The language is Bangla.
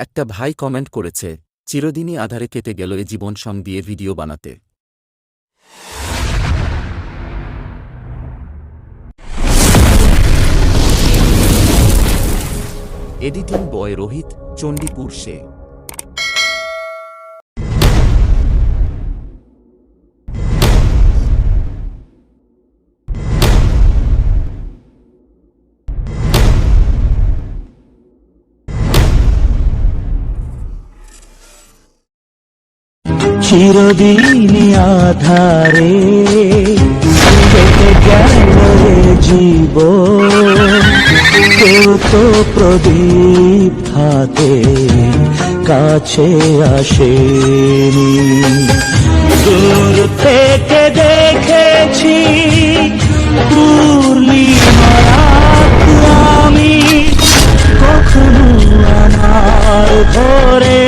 একটা ভাই কমেন্ট করেছে, চিরদিনই আধারে কেটে গেল এ জীবন সং দিয়ে ভিডিও বানাতে। এডিটিং বয় রোহিত, চণ্ডীপুর সে। চিরদিনই আধারে কেটে গেল এ জীবন, কেউ তো প্রদীপ হাতে কাছে আসেনি। দূর থেকে দেখেছি পূর্ণিমা রাত আমি, কখনো আমার ঘরে